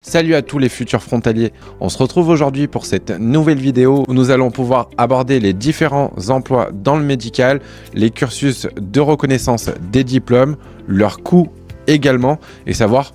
Salut à tous les futurs frontaliers, on se retrouve aujourd'hui pour cette nouvelle vidéo où nous allons pouvoir aborder les différents emplois dans le médical, les cursus de reconnaissance des diplômes, leurs coûts également et savoir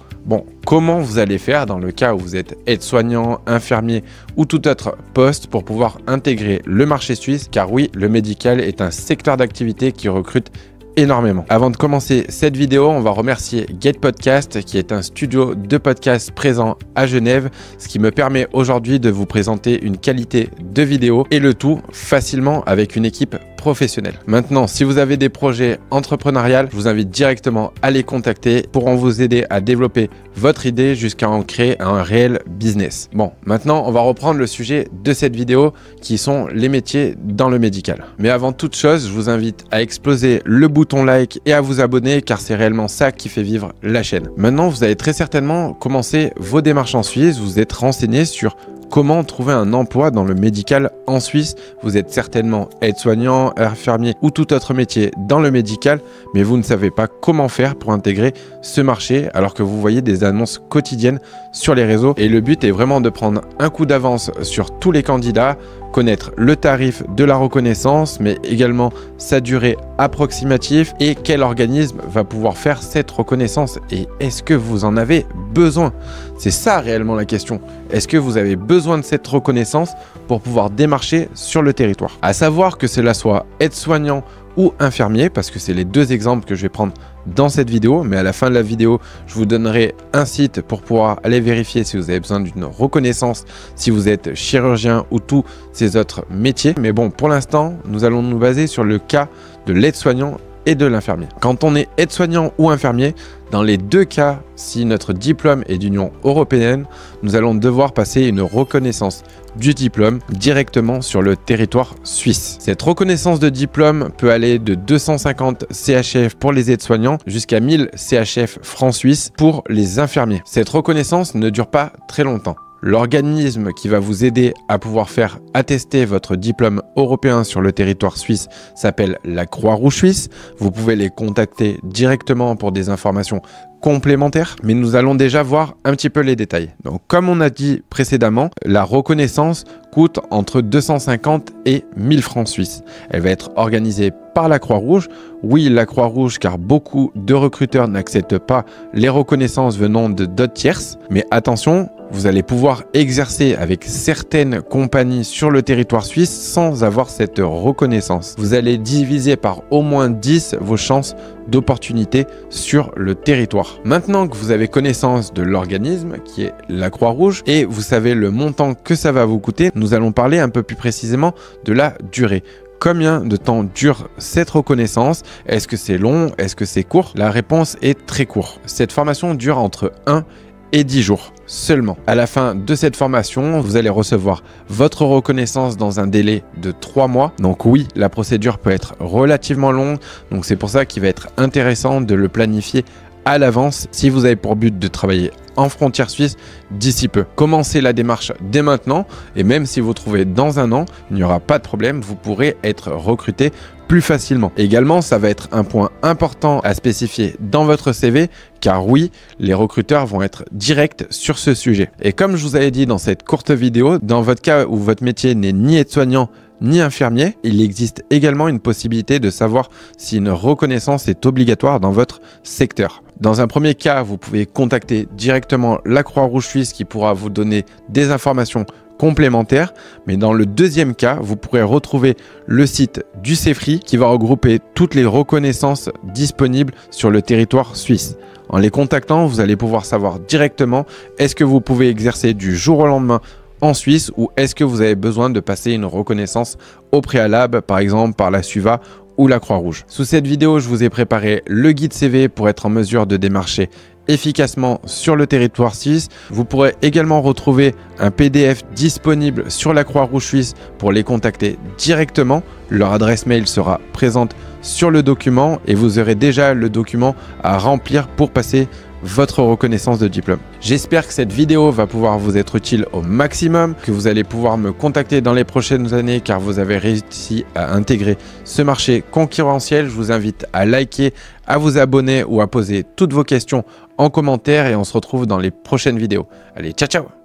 comment vous allez faire dans le cas où vous êtes aide-soignant, infirmier ou tout autre poste pour pouvoir intégrer le marché suisse car oui, le médical est un secteur d'activité qui recrute énormément. Avant de commencer cette vidéo, on va remercier Get Podcast qui est un studio de podcast présent à Genève, ce qui me permet aujourd'hui de vous présenter une qualité de vidéo et le tout facilement avec une équipe professionnelle. Maintenant, si vous avez des projets entrepreneuriaux, je vous invite directement à les contacter pour vous aider à développer votre idée jusqu'à en créer un réel business. Bon, maintenant, on va reprendre le sujet de cette vidéo qui sont les métiers dans le médical. Mais avant toute chose, je vous invite à exploser le bouton like et à vous abonner car c'est réellement ça qui fait vivre la chaîne. Maintenant, vous allez très certainement commencer vos démarches en Suisse, vous êtes renseigné sur comment trouver un emploi dans le médical en Suisse. Vous êtes certainement aide-soignant, infirmier ou tout autre métier dans le médical, mais vous ne savez pas comment faire pour intégrer ce marché alors que vous voyez des annonces quotidiennes sur les réseaux. Et le but est vraiment de prendre un coup d'avance sur tous les candidats, connaître le tarif de la reconnaissance, mais également sa durée approximative et quel organisme va pouvoir faire cette reconnaissance et est-ce que vous en avez besoin? C'est ça réellement la question. Est-ce que vous avez besoin de cette reconnaissance pour pouvoir démarcher sur le territoire? À savoir que cela soit aide-soignant ou infirmier, parce que c'est les deux exemples que je vais prendre dans cette vidéo, mais à la fin de la vidéo, je vous donnerai un site pour pouvoir aller vérifier si vous avez besoin d'une reconnaissance, si vous êtes chirurgien ou tous ces autres métiers. Mais bon, pour l'instant, nous allons nous baser sur le cas de l'aide-soignant et de l'infirmier. Quand on est aide-soignant ou infirmier, dans les deux cas, si notre diplôme est d'Union européenne, nous allons devoir passer une reconnaissance du diplôme directement sur le territoire suisse. Cette reconnaissance de diplôme peut aller de 250 CHF pour les aides-soignants jusqu'à 1000 CHF francs suisses pour les infirmiers. Cette reconnaissance ne dure pas très longtemps. L'organisme qui va vous aider à pouvoir faire attester votre diplôme européen sur le territoire suisse s'appelle la Croix-Rouge suisse. Vous pouvez les contacter directement pour des informations complémentaires, mais nous allons déjà voir un petit peu les détails. Donc, comme on a dit précédemment, la reconnaissance coûte entre 250 et 1000 francs suisses. Elle va être organisée par la Croix-Rouge. Oui, la Croix-Rouge, car beaucoup de recruteurs n'acceptent pas les reconnaissances venant de d'autres tierces. Mais attention, vous allez pouvoir exercer avec certaines compagnies sur le territoire suisse sans avoir cette reconnaissance. Vous allez diviser par au moins 10 vos chances d'opportunité sur le territoire. Maintenant que vous avez connaissance de l'organisme qui est la Croix-Rouge et vous savez le montant que ça va vous coûter, nous allons parler un peu plus précisément de la durée. Combien de temps dure cette reconnaissance? Est-ce que c'est long? Est-ce que c'est court? La réponse est très courte. Cette formation dure entre 1 et 10 jours seulement. À la fin de cette formation, vous allez recevoir votre reconnaissance dans un délai de 3 mois. Donc oui, la procédure peut être relativement longue. Donc c'est pour ça qu'il va être intéressant de le planifier à l'avance si vous avez pour but de travailler en frontière suisse d'ici peu. Commencez la démarche dès maintenant et même si vous trouvez dans un an, il n'y aura pas de problème, vous pourrez être recruté plus facilement. Également, ça va être un point important à spécifier dans votre CV car oui, les recruteurs vont être directs sur ce sujet. Et comme je vous avais dit dans cette courte vidéo, dans votre cas où votre métier n'est ni aide-soignant ni infirmier, il existe également une possibilité de savoir si une reconnaissance est obligatoire dans votre secteur. Dans un premier cas, vous pouvez contacter directement la Croix-Rouge suisse qui pourra vous donner des informations complémentaires. Mais dans le deuxième cas, vous pourrez retrouver le site du CEFRI qui va regrouper toutes les reconnaissances disponibles sur le territoire suisse. En les contactant, vous allez pouvoir savoir directement est-ce que vous pouvez exercer du jour au lendemain en Suisse ou est-ce que vous avez besoin de passer une reconnaissance au préalable, par exemple par la SUVA ou la Croix-Rouge. Sous cette vidéo, je vous ai préparé le guide CV pour être en mesure de démarcher efficacement sur le territoire suisse. Vous pourrez également retrouver un PDF disponible sur la Croix-Rouge suisse pour les contacter directement. Leur adresse mail sera présente sur le document et vous aurez déjà le document à remplir pour passer votre reconnaissance de diplôme. J'espère que cette vidéo va pouvoir vous être utile au maximum, que vous allez pouvoir me contacter dans les prochaines années car vous avez réussi à intégrer ce marché concurrentiel. Je vous invite à liker, à vous abonner ou à poser toutes vos questions en commentaire et on se retrouve dans les prochaines vidéos. Allez, ciao ciao!